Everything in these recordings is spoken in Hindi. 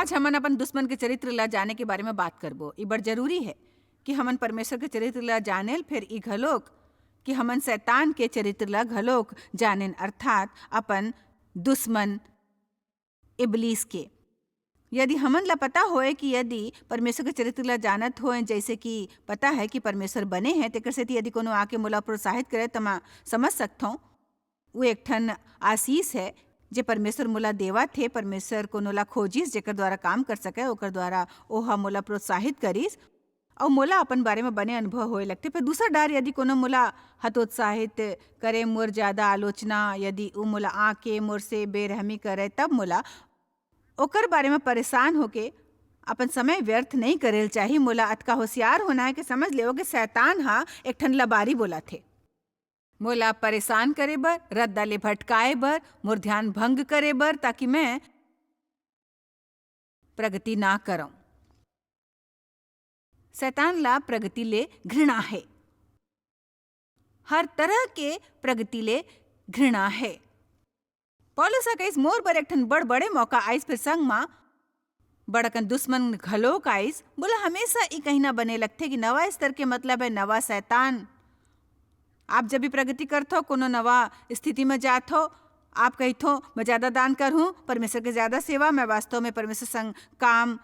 आज हमन अपन दुश्मन के चरित्र ला जाने के बारे में बात करबो। ई बड़ जरूरी है कि हमन परमेश्वर के चरित्र ला जानेल, फिर ई घलोक कि हमन शैतान के चरित्र ला घलोक जानेन, अर्थात अपन दुश्मन इबलीस के। यदि हमन ला पता होए कि यदि परमेश्वर के चरित्र ला जानत होए, जैसे कि पता है कि परमेश्वर बने हैं, तेकर सेती यदि कोनो आके मोला प्रोत्साहित करे तो मैं समझ सकथों वो एक ठन आशीष है जे परमेश्वर मोला देवा थे। परमेश्वर कोनो ला खोजिस जेकर द्वारा काम कर सके, ओकर द्वारा ओहा मोला प्रोत्साहित करिस और मोला अपन बारे में बने अनुभव होए लगते। फिर दूसरा डर, यदि कोनो मोला हतोत्साहित करे, मोर ज़्यादा आलोचना, यदि वो मोला आके मोर से बेरहमी करे, तब मोला ओकर बारे में परेशान होके अपन समय व्यर्थ नहीं करेल चाहिए। मोला अतका होशियार होना है कि समझ लेओ कि शैतान हा एक ठन लबारी बोला थे मोला परेशान करे बर, रद्दा ले भटकाए बर, मोर ध्यान भंग करे बर, ताकि मैं प्रगति ना करऊं। शैतान ला प्रगति ले घृणा है, हर तरह के प्रगति ले घृणा है। पौलुस कहिस मोर बर एक ठन बड़ बड़े मौका आइस, फिर संग मा बड़कन दुश्मन घलोक आइस। बोला हमेशा ई कहीं ना बने लगते कि नवा स्तर के मतलब है नवा शैतान। आप जब भी प्रगति करथो, कोनो नवा स्थिति में जात हो, आप कहिथो मैं ज़्यादा दान करहूँ, परमेश्वर के ज़्यादा सेवा, मैं वास्तव में परमेश्वर संग काम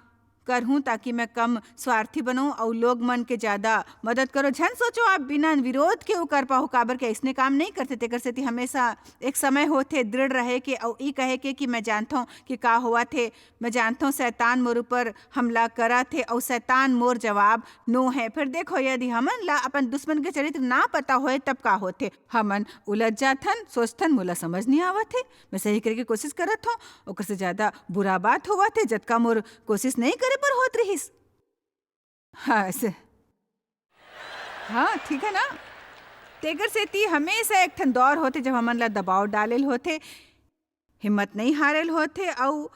करहूँ ताकि मैं कम स्वार्थी बनूँ और लोग मन के ज़्यादा मदद करो। झन सोचो आप बिना विरोध के वो कर पाओ, काबर के ऐसने काम नहीं करते। तेकर सेती हमेशा एक समय होते दृढ़ रहे के और ई कहे के कि मैं जानता हूँ कि का हुआ थे, मैं जानता हूँ शैतान मोर ऊपर हमला करा थे और शैतान मोर जवाब नो है। फिर देखो यदि हमन ला अपन दुश्मन के चरित्र ना पता होए तब का होते, हमन उलझ जाथन, सोचथन मोला समझ नहीं आवत है, मैं सही करे के कोशिश करत हूँ, ओकर से ज़्यादा बुरा बात हुआ थे जतका मोर कोशिश नहीं करे पर होत रहीस। हाँ ठीक है ना। तेकर सेती हमेशा एक ठन दौर होते जब हमन ला दबाव डालेल होते, हिम्मत नहीं हारेल होते, और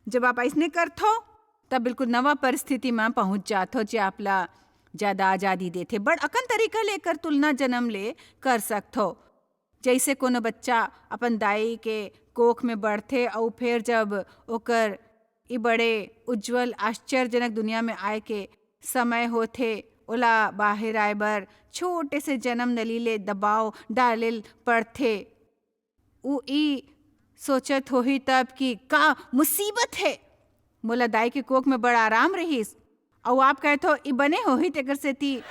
जब आप ऐसने करथो तब बिल्कुल नवा परिस्थिति में पहुंच जाथो जे आपला ज़्यादा आज़ादी देथे। बड़ अकन तरीका लेकर तुलना जन्म ले कर सकथो। जैसे कोनो बच्चा अपन दाई के कोख में बढ़थे और फिर जब ओकर ई बड़े उज्जवल आश्चर्यजनक दुनिया में आए के समय होथे, ओला बाहर आए बर छोटे से जन्म नलीले दबाव डालेल पड़थे। उ ई सोचत होही तब कि का मुसीबत है, मोला दाई के कोख में बड़ा आराम रहीस, और आप कहते हो ई बने होही। तेकर सेती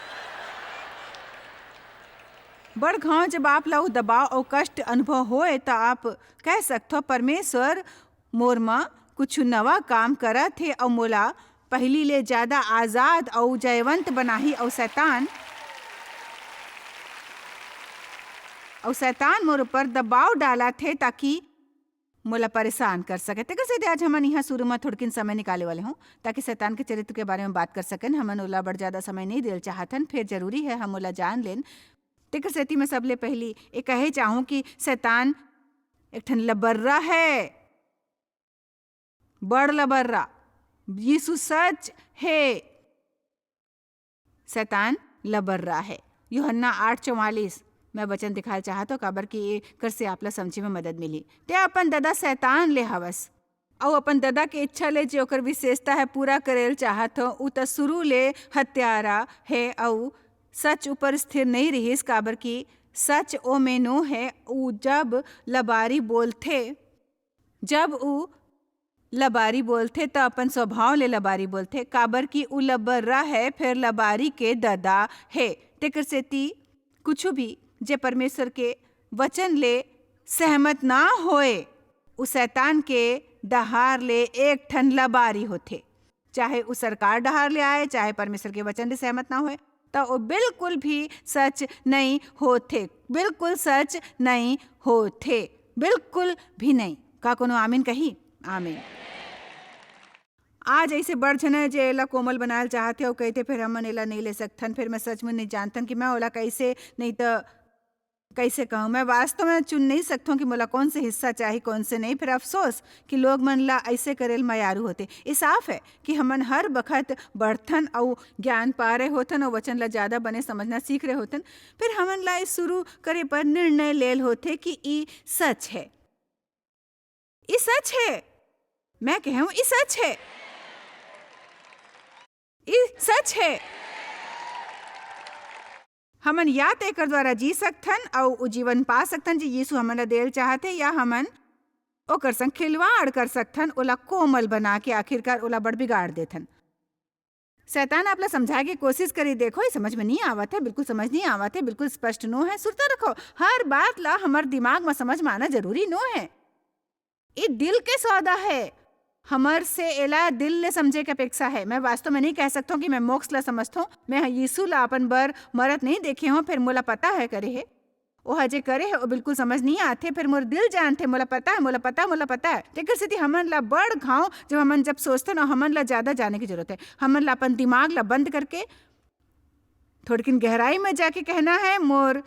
बड़ घाव जब आप ला दबाव और कष्ट अनुभव होए तो आप कह सकते परमेश्वर मोर माँ कुछ नवा काम करा थे और मोला पहली ले ज़्यादा आज़ाद और जयवंत बनाही, और शैतान मोर ऊपर दबाव डाला थे ताकि मोला परेशान कर सके। तेकर से आज हमन यहाँ शुरू में थोड़किन समय निकाले वाले हूँ ताकि शैतान के चरित्र के बारे में बात कर सकें। हमन ओला बड़ ज़्यादा समय नहीं देल चाहतन, फिर जरूरी है हम ओला जान लेन। तेकर सेती मैं सबले पहली ये कहे चाहूँ कि शैतान एक ठन लबर्रा है, बड़ लबर्रा। यीशु सच है, शैतान लबर्रा है। यूहन्ना 8:44 मैं वचन दिखाना चाहता हूँ काबर कि कर से आपला समझे में मदद मिली। ते अपन दादा शैतान ले हवस और अपन दादा के इच्छा ले जो ओकर विशेषता है पूरा करेल चाहत हो। उ त शुरू ले हत्यारा है और सच ऊपर स्थिर नहीं रहीस, काबर कि सच ओ में नो है। उ जब लबारी बोलथे तो अपन स्वभाव ले लबारी बोलथे, काबर कि उ लबर्रा है, फिर लबारी के दादा है। तेकर सेती कुछ भी जे परमेश्वर के वचन ले सहमत ना होए उ शैतान के डहार ले एक ठन लबारी होथे। चाहे उ सरकार डहार ले आए, चाहे परमेश्वर के वचन ले सहमत ना होए, तो वो बिल्कुल भी सच नहीं होते, बिल्कुल सच नहीं होते, बिल्कुल भी नहीं। का कोनो आमीन कही? आमीन। आज ऐसे बड़ झन जे एला कोमल बनाल चाहते और कहते फिर हमन एला नहीं ले सकथन, फिर मैं सच में नहीं जानथन कि मैं ओला कैसे नहीं तो कैसे कहूँ। मैं वास्तव में चुन नहीं सकता हूँ कि मोला कौन से हिस्सा चाहिए कौन से नहीं। फिर अफसोस कि लोग मन ला ऐसे करेल मयारू होते। ये साफ है कि हमन हर बखत बढ़थन और ज्ञान पा रहे होथन और वचन ला ज़्यादा बने समझना सीख रहे होथन। फिर हमन ला शुरू करे पर निर्णय लेल होते कि ये सच है, ये सच है, मैं कहूँ ये सच है। ई सच है। हमन या तो एकर द्वारा जी सकथन और उ जीवन पा सकथन जी यीशु हमन ला देल चाहते, या हमन ओकर संग खिलवाड़ कर सकथन, ओला कोमल बना के आखिरकार ओला बड़ बिगाड़ देथन। शैतान आपला समझाए के कोशिश करी, देखो ये समझ में नहीं आवत है, बिल्कुल समझ नहीं आवत है, बिल्कुल स्पष्ट नो है। सुनता रखो, हर बात ला हमार दिमाग में समझ में आना जरूरी नो है। ये दिल के सौदा है, हमर से एला दिल ले समझे के अपेक्षा है। मैं वास्तव में नहीं कह सकता हूँ कि मैं मोक्ष ला समझता हूँ, मैं यीशु ला अपन बर मरत नहीं देखे हूँ, फिर मोला पता है करे है वो हजे करे है, वो बिल्कुल समझ नहीं आते, फिर मोर दिल जानते, मोला पता है। तेकर सेती हमन ला बड़ घाव जब सोचते ना, हमन ला ज्यादा जाने की जरूरत है। हमन ला अपन दिमाग ला बंद करके थोड़किन गहराई में जाके कहना है, मोर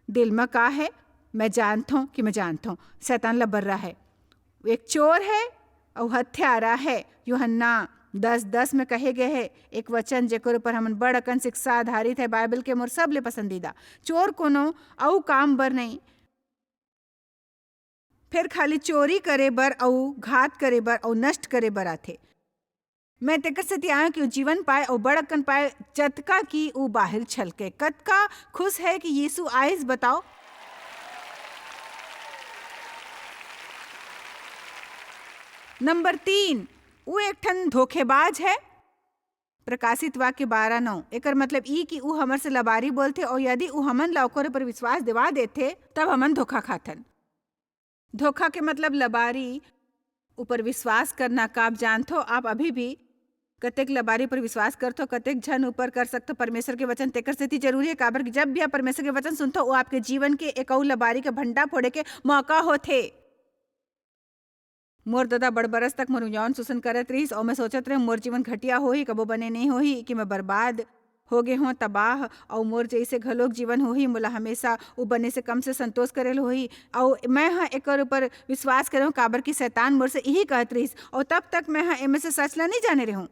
दिल में का है, मैं जानता हूँ शैतान ला बर रहा है, वो एक चोर है और हत्यारा है। यूहन्ना 10:10 में कहे गए है एक वचन जेकर ऊपर हमन बड़ अकन शिक्षा आधारित है, बाइबल के मोर सबले पसंदीदा। चोर कोनो औ काम बर नहीं, फिर खाली चोरी करे बर औ घात करे बर और नष्ट करे बर आथे। मैं तेकर सेती आया कि जीवन पाए और बड़ अकन पाए, जतका की उ बाहर छलके। कतका खुश है कि यीशु आइस, बताओ। नंबर 3, वो एक ठन धोखेबाज है। प्रकाशित वाक्य 12:9। एकर मतलब ई कि उ हमर से लबारी बोलथे, और यदि उ हमन ला ओकर पर विश्वास दिवा देथे तब हमन धोखा खाथन। धोखा के मतलब लबारी ऊपर विश्वास करना। का आप जानथो, आप अभी भी कतेक लबारी पर विश्वास करथो, कतेक झन ऊपर कर सकथो परमेश्वर के वचन। तेकर सेती जरूरी है, काबर कि जब भी आप परमेश्वर के वचन सुनथो, वो आपके जीवन के एक और लबारी के भंडा फोड़े के मौका होथे। मोर दादा बड़ बरस तक मोर यौन शोषण करत रहीस, और मैं सोचत रहे मोर जीवन घटिया होही, कबो बने नहीं होही, कि मैं बर्बाद हो गए हों, तबाह, और मोर जैसे घलोक जीवन होही। मोला हमेशा वो बने से कम से संतोष करेल होही, और मैं हाँ एकर ऊपर विश्वास करे हूँ, काबर की शैतान मोर से यही कहत रहीस, और तब तक मैं हाँ एमे से सच ला नहीं जाने रहूँ।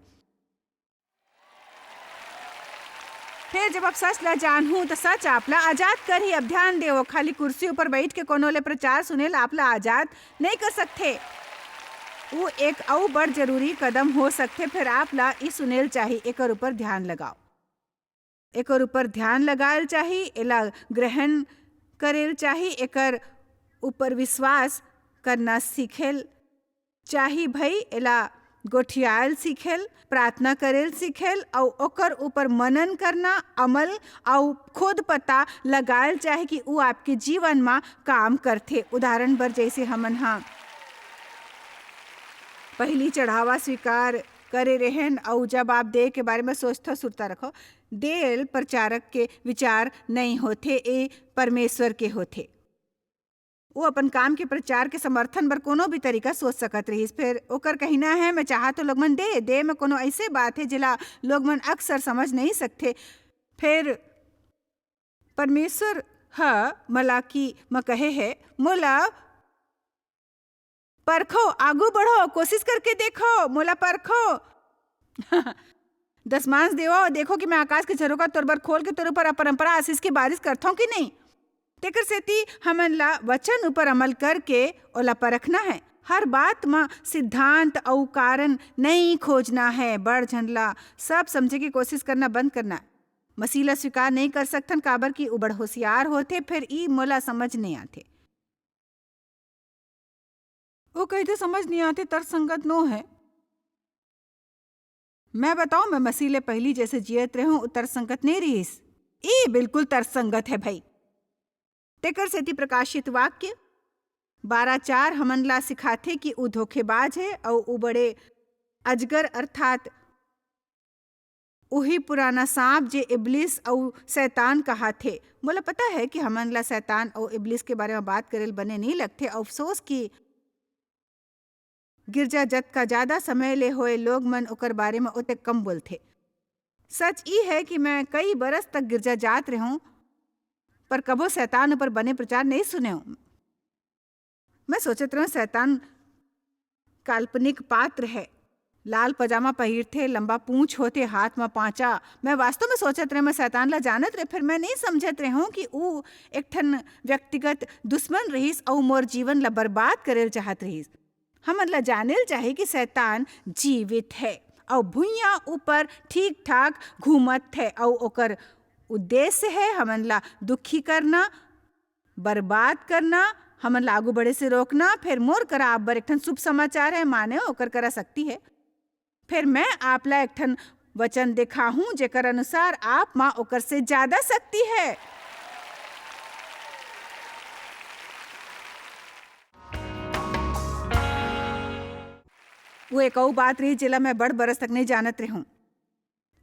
फिर जब आप सच ला जानूँ तो सच आपला आजाद करही। अब ध्यान देवो, खाली कुर्सी ऊपर बैठ के कोनो ले प्रचार सुनेल आपला आजाद नहीं कर सकते। वो एक और बड़ जरूरी कदम हो सकते, फिर आप ला ई सुनेल चाहिए, एकर ऊपर ध्यान लगाओ, एकर ऊपर ध्यान लगाएल चाहिए, एला ग्रहण करेल चाहिए, एकर ऊपर विश्वास करना सीखेल चाहिए भाई, एला गोठियाल सीखेल, प्रार्थना करेल सीखेल, और ओकर ऊपर मनन करना, अमल और खुद पता लगाएल चाहिए कि वो आपके जीवन में काम करते। उदाहरण बर जैसे हमन हाँ पहली चढ़ावा स्वीकार करे रहन, और जब आप देह के बारे में सोचते सुनता रखो, देल प्रचारक के विचार नहीं होते, ए परमेश्वर के होते। वो अपन काम के प्रचार के समर्थन बर कोनो भी तरीका सोच सकत रहीस। फिर ओकर कहना है, मैं चाहा तो लोग मन दे में कोनो ऐसे बात है जिला लोग मन अक्सर समझ नहीं सकते। फिर परमेश्वर मलाकी में कहे है, मोला परखो, आगू बढ़ो, कोशिश करके देखो, मोला परखो। दसमांश देवो और देखो कि मैं आकाश के झरोखा तोर बर खोल के तोर ऊपर अपरंपरा आशीष की बारिश करता हूँ कि नहीं। तेकर सेती हमन ला वचन ऊपर अमल करके ओला परखना है। हर बात में सिद्धांत और कारण नहीं खोजना है। बड़ झंडला सब समझे की कोशिश करना बंद करना। मसीला स्वीकार नहीं कर सकथन, काबर की उबड़ होशियार होते, फिर ई मोला समझ नहीं आते। वो कहते समझ नहीं आते, तर्कसंगत नो है। मैं बताऊं, मैं मसीले पहली जैसे जियत रहूं, तर्कसंगत नहीं रहीस। ई बिल्कुल तर्कसंगत है भाई। तेकर सेती प्रकाशित वाक्य 12:4 हमन ला सिखाथे कि उ धोखेबाज है, और उ बड़े अजगर अर्थात वही पुराना सांप जे इब्लिस और शैतान कहा थे। मोला पता है कि हमन ला शैतान और इब्लिस के बारे में बात करेल बने नहीं लगते। अफसोस की गिरजा जत का ज्यादा समय ले होए लोग मन ओकर बारे में उते कम बोलते। सच ई है कि मैं कई बरस तक गिरजा जात रहूं, पर कबो शैतान ऊपर बने प्रचार नहीं सुने हूं। मैं सोचत रहूं शैतान काल्पनिक पात्र है, लाल पजामा पहिरते, लंबा पूंछ होते, हाथ में पांचा। मैं वास्तव में सोचत रहे मैं शैतान ला जानत रहे, फिर मैं नहीं समझत रहे हूँ कि ऊ एक ठन व्यक्तिगत दुश्मन रहीस और मोर जीवन ला बर्बाद करेल चाहत रहीस। हमन ला जानेल चाहे कि शैतान जीवित है और भुइयां ऊपर ठीक ठाक घूमत थे और ओकर उद्देश्य है हमन ला दुखी करना, बर्बाद करना, हमन ला आगू बढ़े से रोकना। फिर मोर करा आप बर एक ठन शुभ समाचार है, माने ओकर करा सकती है। फिर मैं आप ला एक ठन वचन देखा हूं जेकर अनुसार आप माँ ओकर से ज्यादा शक्ति है। वो एक और बात रही जिला मैं बड़ बरस तक नहीं जानत रहूं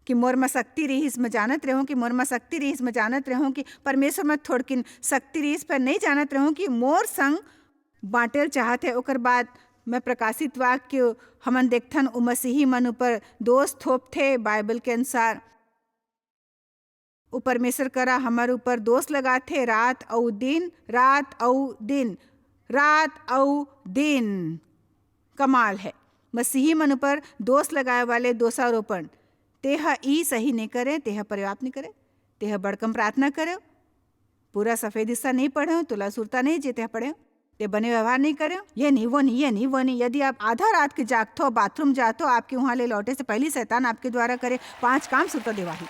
कि मोर में शक्ति रहीस, मैं जानत रहूं कि मोर में शक्ति रहीस, मैं जानत रहूं कि परमेश्वर में थोड़किन शक्ति रहीस, पर नहीं जानत रहूं कि मोर संग बांटेल चाहत है। ओकर बाद मैं प्रकाशित वाक्य हमन देखथन उ मसीही मन ऊपर दोष थोप थे बाइबल के अनुसार। उ परमेश्वर करा हमार ऊपर दोष लगाथे रात और दिन, रात और दिन, रात और दिन। कमाल है, मसीही मन ऊपर दोष लगाए वाले दोषारोपण। तेहा ई सही नहीं करे, तेहा पर्याप्त नहीं करे, तेहा बड़कम प्रार्थना करे, पूरा सफेद हिस्सा नहीं पढ़े, तुला सुरता नहीं जेते पढ़े, ते बने व्यवहार नहीं करे, ये नहीं वो नहीं, ये नहीं वो नहीं। यदि आप आधा रात के जागतो, बाथरूम जातो, आपके वहां ले लौटे से पहले शैतान आपके द्वारा करे 5 काम सुरता देवाही।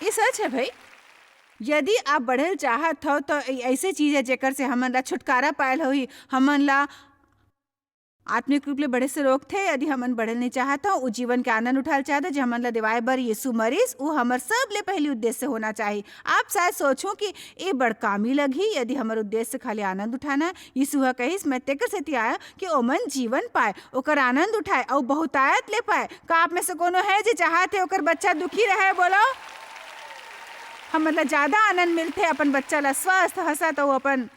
ये सच है भाई। यदि आप बढ़ेल चाहत हो तो ऐसे चीज है जेकर से हमन ला छुटकारा पायल होई, हमन ला आत्मिक रूप ले बढ़े से रोक थे। यदि हमन बढ़ेल नहीं चाहत हो, उ जीवन के आनंद उठाल चाहत जे हमन ला दिवाए बर यीशु मरीस, उ हमर सब ले पहली उद्देश्य होना चाहिए। आप शायद सोचो कि ये बड़ कामी लगी यदि हमर उद्देश्य खाली आनंद उठाना। यीशु ह कहिस मैं तेकर सेती आया कि ओमन जीवन पाए, ओकर आनंद उठाए और बहुतायत ले पाए। का आप में से कोनो है जे चाहत है ओकर बच्चा दुखी रहे? बोलो। हमन ला ज्यादा आनंद मिलते अपन बच्चा ला स्वस्थ हंसत और अपन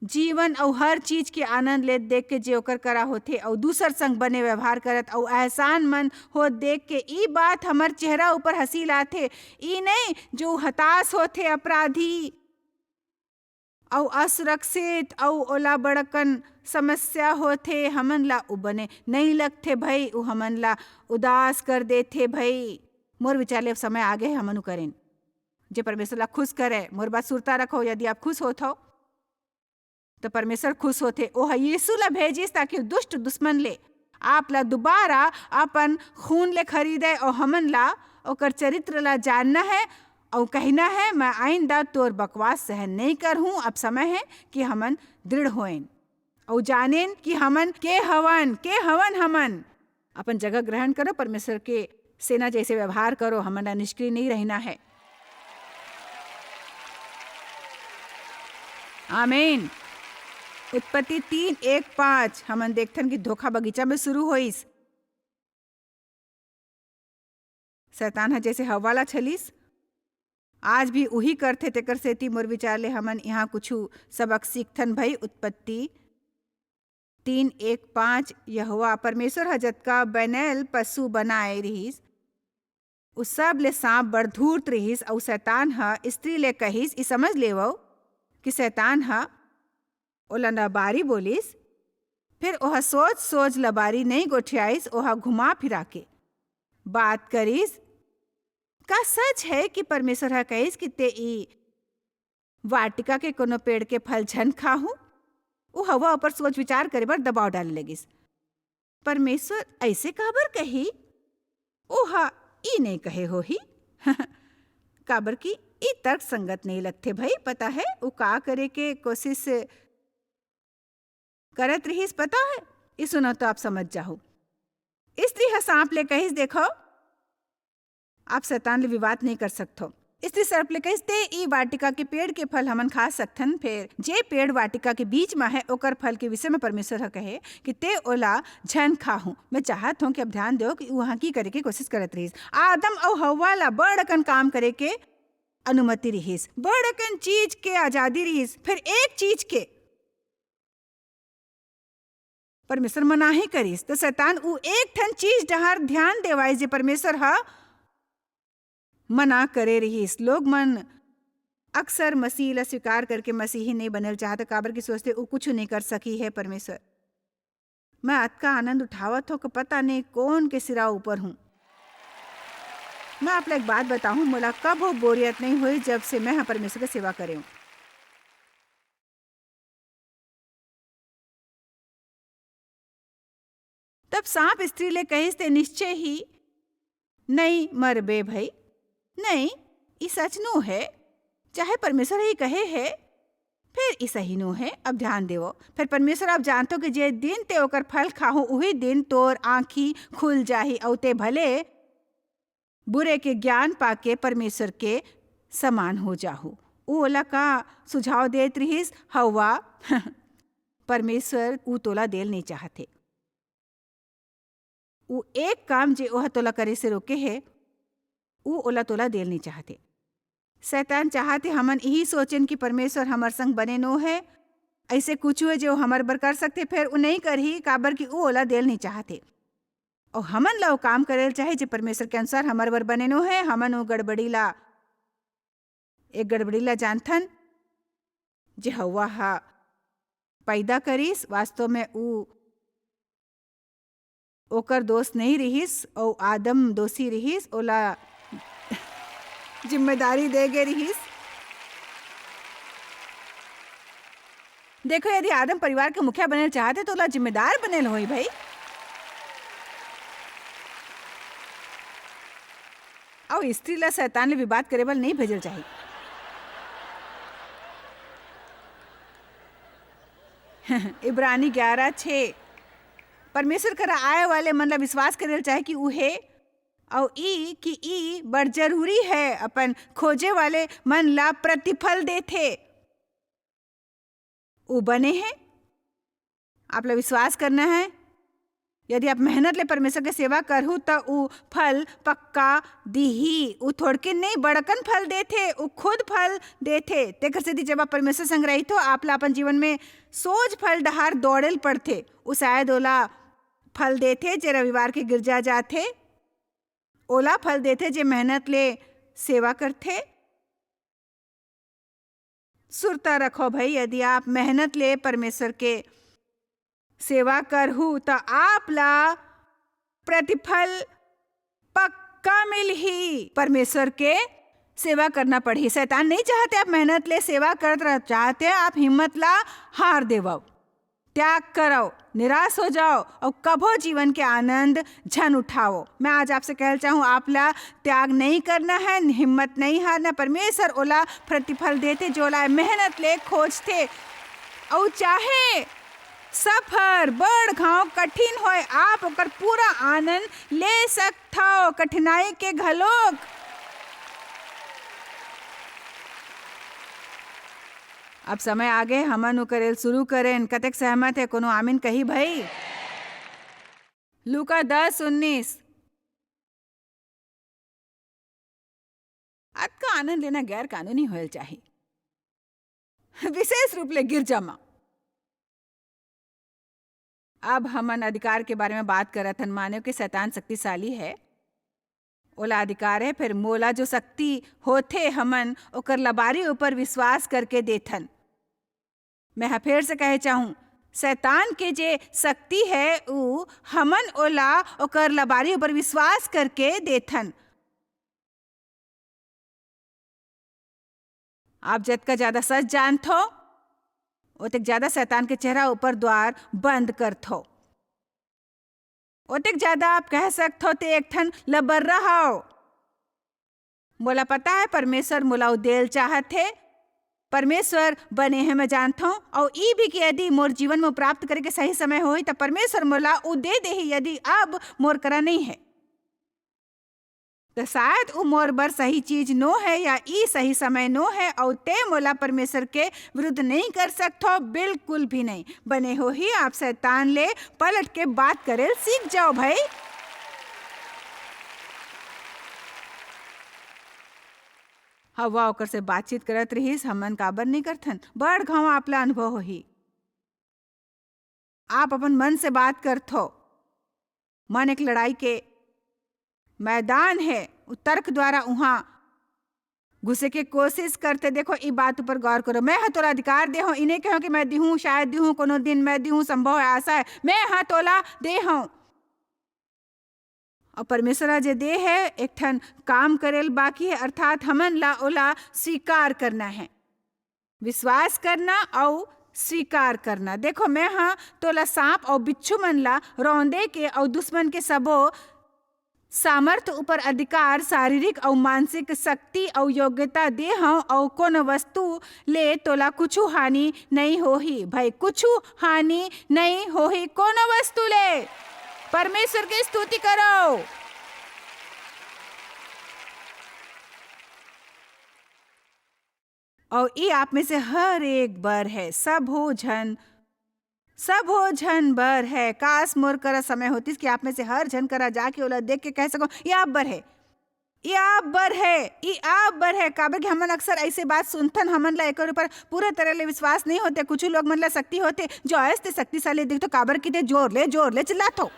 जीवन और हर चीज के आनंद ले देख के जे ओकर करा होथे और दूसर संग बने व्यवहार करत और एहसान मन हो देख के ई बात हमर चेहरा ऊपर हंसी लाथे। ई नहीं जो हताश होथे, अपराधी और असुरक्षित और ओला बड़कन समस्या होथे, हमन ला उ बने नहीं लगथे भाई, उ हमन ला उदास कर देथे भाई। मोर विचार ले समय आगे है हमन करें जे परमेश्वर ला खुश करे। मोर बात सुरता रखो, यदि आप खुश होत हो तो परमेश्वर खुश होते। ओह यीशु ला भेजिस ताकि दुष्ट दुश्मन ले आप ला दोबारा अपन खून ले खरीदे और हमन ला ओकर चरित्र ला जानना है और कहना है मैं आइंदा तोर बकवास सहन नहीं कर हूँ। अब समय है कि हमन दृढ़ होएन और जानेन कि हमन के हवन हमन अपन जगह ग्रहण करो, परमेश्वर के सेना जैसे व्यवहार करो, हमन ला निष्क्रिय नहीं रहना है। आमीन। उत्पत्ति 3:1-5 हमन देखथन कि धोखा बगीचा में शुरू होइस। शैतान है जैसे हवा ला छलीस, आज भी उही करथे। तेकर सेती मोर विचार ले हमन यहाँ कुछ सबक सीखथन भाई। उत्पत्ति 3:1-5 यहोवा परमेश्वर ह जतका बनैल पशु बनाए रहिस उस सब ले सांप बड़ धूर्त रहिस और शैतान ह स्त्री ले कहिस। ई समझ लेवो कि शैतान ह ओला लबारी बोलिस। फिर ओहा सोच सोच लबारी नहीं गोठियाइस, ओहा घुमा फिरा के बात करिस। का सच है कि परमेश्वर हा कहिस कि ते ई वाटिका के कोनो पेड़ के फल झन खाहू? वो हवा ऊपर सोच विचार करे बर दबाव डाले लगिस। परमेश्वर ऐसे काबर कही? ओहा ई नहीं कहे होही काबर की ई तर्क संगत नहीं लगते भाई। पता है वो का करे के कोशिश करत रहीस, पता है? ई सुनो तो आप समझ जाओ। स्त्री हा सांप ले कहिस देखो आप शैतान ले विवाद नहीं कर सकते। स्त्री सर्प ले कहिस ते ई वाटिका के पेड़ के फल हमन खा सकथन। फिर जे पेड़ वाटिका के बीच में है ओकर फल के विषय में परमेश्वर हा कहे कि ते ओला झन खाहू। मैं चाहत हूँ कि अब ध्यान दो कि वहाँ की करे के कोशिश करत रहीस। आदम और हव्वा ला बड़कन काम करे के अनुमति रहीस, बड़कन चीज के आजादी रहीस। फिर एक चीज के परमेश्वर मनाही करिस तो शैतान उ एक ठन चीज डहर ध्यान देवाइस जे परमेश्वर हा मना करे रहीस। लोग मन अक्सर मसीह ला स्वीकार करके मसीही नहीं बनल चाहता, काबर की सोचते वो कुछ नहीं कर सकी है परमेश्वर। मैं अतका आनंद उठावत हो कि पता नहीं कौन के सिरा ऊपर हूँ। मैं आप एक बात बताऊं, मोला कब हो बोरियत नहीं हुई जब से मैं परमेश्वर की सेवा करे हूँ। तब सांप स्त्री ले कहिस ते निश्चय ही नहीं मरबे भई, नहीं ई सच नो है, चाहे परमेश्वर ही कहे है फिर ई सही नो है। अब ध्यान देवो, फिर परमेश्वर अब जानतो कि जे दिन ते ओकर फल खाहू उही दिन तोर आँखी खुल जाही और ते भले बुरे के ज्ञान पाके परमेश्वर के समान हो जाहू। ऊ ओला का सुझाव देत रहिस हवा परमेश्वर ऊ तोला देल नहीं चाहते। ऊ एक काम जे ओह तोला करे से रोके है ऊ ओला तोला देल नहीं चाहते। शैतान चाहते हमन यही सोचें कि परमेश्वर हमार संग बने नो है, ऐसे कुछ है जो हमार बर कर सकते, फिर ऊ नहीं करही काबर कि ऊ ओला देल नहीं चाहते। और हमन ला काम करे चाहे जो परमेश्वर के अनुसार हमार बर बने नो है। हमन वो गड़बड़ीला एक गड़बड़ीला जानथन जे हवा हा पैदा करिस, वास्तव में ऊ ओकर दोस्त नहीं रहिस और आदम दोषी रहिस, ओला जिम्मेदारी दे गे रहिस। देखो यदि आदम परिवार के मुखिया बने चाहते तो ओला जिम्मेदार बनेल होई भाई। और स्त्री ला शैतान ले विवाद करे बल नहीं भेजल चाहिए। इब्रानी 11:6 परमेश्वर करा आए वाले मन ला विश्वास करे चाहे कि ऊ है और ई बड़ जरूरी है अपन खोजे वाले मन ला प्रतिफल देथे। ऊ बने हैं, आप ला विश्वास करना है। यदि आप मेहनत ले परमेश्वर के सेवा करहु तो ऊ फल पक्का दीही। ऊ थोड़के नहीं बड़कन फल देथे, ऊ खुद फल देथे। तेकर सेती जब आप परमेश्वर संग रही तो आप ला अपन जीवन में सोच फल डहार दौड़ेल पड़थे। ऊ शायद ओला फल देथे जे रविवार के गिरजा जाथे, ओला फल देथे जे मेहनत ले सेवा करथे। सुरता रखो भाई, यदि आप मेहनत ले परमेश्वर के सेवा करहु तो आप ला प्रतिफल पक्का मिलही। परमेश्वर के सेवा करना पड़ी। शैतान नहीं चाहते आप मेहनत ले सेवा करत रह, चाहते आप हिम्मत ला हार देवो, त्याग करो, निराश हो जाओ और कभो जीवन के आनंद झन उठाओ। मैं आज आपसे कहना चाहूँ आप ला त्याग नहीं करना है, हिम्मत नहीं हारना। परमेश्वर ओला प्रतिफल देते जो ला मेहनत ले खोजते। और चाहे सफर बड़ घाव कठिन होए, आप ओकर पूरा आनंद ले सकथो कठिनाई के घलोक। अब समय आगे हमन करेल शुरू करें। कतेक सहमत है कोनो आमीन कही भाई। लूका 10:19 आज का आनंद लेना गैर कानूनी होल चाहिए, विशेष रूप ले गिरजा में। अब हमन अधिकार के बारे में बात करत हन। मानो कि शैतान शक्तिशाली है, ओला अधिकार है, फिर मोला जो शक्ति होथे हमन ओकर लबारी ऊपर विश्वास करके देथन। मैं फिर से कहे चाहूं, शैतान के जे शक्ति है ऊ हमन ओला ओकर लबारी ऊपर विश्वास करके देथन। आप जतका ज्यादा सच जानथो ओतक ज्यादा शैतान के चेहरा ऊपर द्वार बंद करथो। ओतक ज्यादा आप कह सकथो ते एक ठन लबर रहो। मोला पता है परमेश्वर मोला उदेल चाहथे, परमेश्वर बने हैं मैं जानता हूँ। और ई भी कि यदि मोर जीवन में प्राप्त करे के सही समय होई तो परमेश्वर मोला उ दे देही। यदि अब मोर करा नहीं है तो शायद उ मोर बर सही चीज नो है या ई सही समय नो है, और ते मोला परमेश्वर के विरुद्ध नहीं कर सकथो, बिल्कुल भी नहीं। बने हो ही आप शैतान ले पलट के बात करे सीख जाओ भाई। हवा ओकर से बातचीत करत रहीस, हमन काबर नहीं करथन। बड़ घाव आपला अनुभव होही। आप अपन मन से बात करथो। मन एक लड़ाई के मैदान है, तर्क द्वारा वहां घुसे के कोशिश करते। देखो ई बात ऊपर गौर करो। मैं हाँ तोला अधिकार दे हूँ, इन्हें कहो कि मैं दी हूँ, शायद दी हूँ, कोनो दिन मैं दी हूँ, संभव है, आशा है, मैं हाँ तोला दे हूँ। और परमेश्वर जे दे है एक ठन काम करेल बाकी है, अर्थात हमन ला ओला स्वीकार करना है, विश्वास करना और स्वीकार करना। देखो मैं हाँ तोला सांप और बिच्छू मन ला रौंदे के और दुश्मन के सबो सामर्थ ऊपर अधिकार, शारीरिक और मानसिक शक्ति और योग्यता दे हूँ और कोनो वस्तु ले तोला कुछु हानि नहीं होही। भाई कुछु हानि नहीं होही कोनो वस्तु ले। परमेश्वर की स्तुति करो। और ये आप में से हर एक बर है, सब हो झन बर है। काश मोर करा समय होतीस कि आप में से हर झन करा जाके ओला देख के कह सको ये आप बर है, ये आप बर है। काबर कि हमन अक्सर ऐसे बात सुनथन, हमन ला एकर ऊपर पूरा तरह ले विश्वास नहीं होते। कुछ लोग मन ला शक्ति होते जो ऐसे शक्तिशाली दिखतो, काबर की ते जोर ले चिल्लाथो।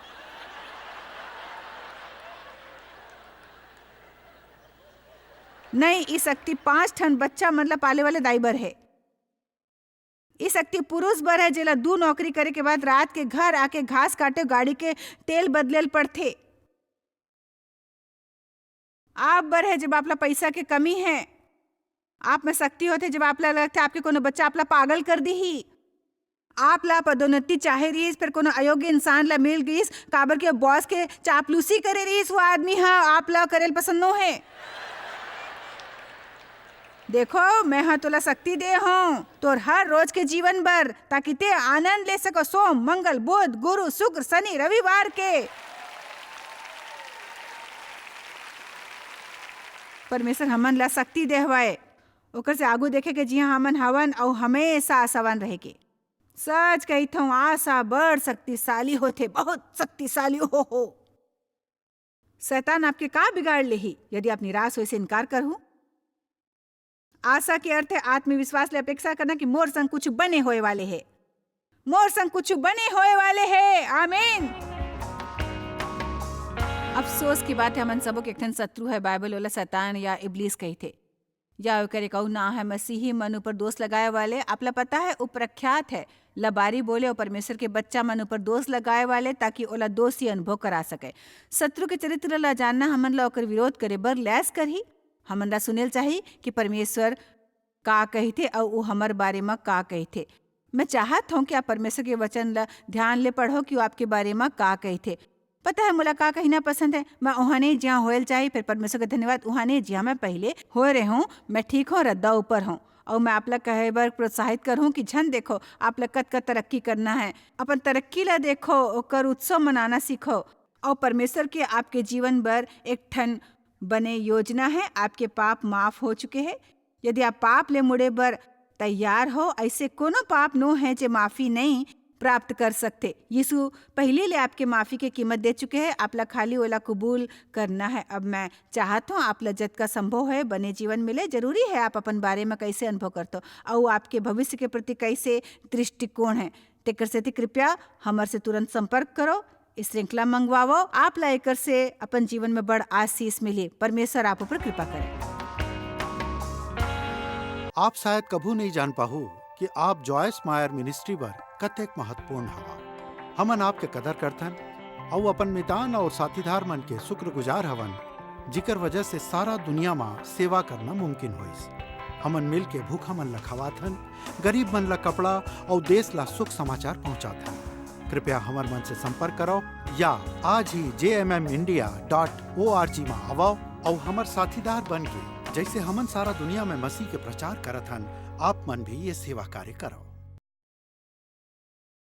नहीं, ई शक्ति 5 ठन बच्चा मन ला पाले वाले दाई बर है। ई शक्ति पुरुष बर है जेला 2 नौकरी करे के बाद रात के घर आके घास काटे, गाड़ी के तेल बदलेल पड़थे। आप बर है जब आपला पैसा के कमी है। आप में शक्ति होते जब आपला लगता आपके कोनो बच्चा आपला पागल कर दी ही। आपला पदोन्नति चाहे रहीस, फिर कोनो अयोग्य इंसान ला मिल गईस, काबर के बॉस के चापलूसी करे रहीस, वो आदमी हाँ आपला करेल पसंद नो है। देखो मैं हाँ तोला शक्ति दे हूँ तोर हर रोज के जीवन भर, ताकि ते आनंद ले सको सोम, मंगल, बुध, गुरु, शुक्र, शनि, रविवार के। परमेश्वर हमन ला शक्ति दे हवाए, ओकर से आगू देखे के जी हमन हवन और हमेशा आशावान रहे के। सच कही थो आशा बड़ शक्तिशाली होते, बहुत शक्तिशाली हो। शैतान आपके का बिगाड़ ले ही यदि आप निराश हो से इनकार करहूं। आशा के अर्थ है आत्मविश्वास ले अपेक्षा करना कि मोर संग कुछ बने होए वाले है, आमीन। अफसोस की बात है हमन सबो के एकठन शत्रु है, बाइबल वाला शैतान या इब्लीस कही थे, या ओकर एक ना है मसीही मन ऊपर दोष लगाए वाले। आपला पता है उप्रख्यात है लबारी बोले और परमेश्वर के बच्चा मन ऊपर दोष लगाए वाले, ताकि ओला दोषी अनुभव करा सके। शत्रु के चरित्र ला जानना हमन ला ओकर विरोध करे बर लैस करही। हमन ला सुनेल चाहिए कि परमेश्वर का कही थे और वो हमारे बारे में का कही थे। मैं चाहत हूँ कि आप परमेश्वर के वचन ला ध्यान ले पढ़ो कि वो आपके बारे में का कही थे। पता है मुला का कहना पसंद है, मैं उहाने जहाँ होयल चाहिए, फिर परमेश्वर का धन्यवाद उहाने जहाँ मैं पहले हो रहे हूँ, मैं ठीक हूँ, रद्दा ऊपर हूँ। और मैं आप लोग कहे बार प्रोत्साहित करूँ कि झन देखो आप लोग कद तरक्की करना है, अपन तरक्की ला देखो, ओकर उत्सव मनाना सीखो। और परमेश्वर के आपके जीवन भर एक ठन बने योजना है। आपके पाप माफ हो चुके हैं। यदि आप पाप ले मुड़े बर तैयार हो, ऐसे कोनो पाप नो है जो माफी नहीं प्राप्त कर सकते। यीशु पहले ले आपके माफी की कीमत दे चुके हैं, आप ला खाली ओला कबूल करना है। अब मैं चाहता हूँ आप ला जत का संभव है बने जीवन मिले। जरूरी है आप अपन बारे में कैसे अनुभव करते हो और आपके भविष्य के प्रति कैसे दृष्टिकोण है। तेकर से कृपया हमारे से तुरंत संपर्क करो, इस श्रृंखला मंगवाओ। आप ला एकर से अपन जीवन में बड़ आशीष मिले। परमेश्वर आप ऊपर कृपा करे। आप शायद कभू नहीं जान पाहू कि आप जॉयस मायर मिनिस्ट्री बर कतेक महत्वपूर्ण हवा। हमन आपके कदर करथन और अपन मितान और साथीदार मन के शुक्रगुजार हवन, जिकर वजह से सारा दुनिया में सेवा करना मुमकिन होइस। हमन मिल के भूखा मन ला खवाथन, गरीब मन ला कपड़ा और देश ला सुख समाचार पहुँचाथन। कृपया हमारे मन से संपर्क करो या आज ही jmmindia.org में आवो और हमारे साथीदार बन के जैसे हमन सारा दुनिया में मसीह के प्रचार करत हन, आप मन भी ये सेवा कार्य करो।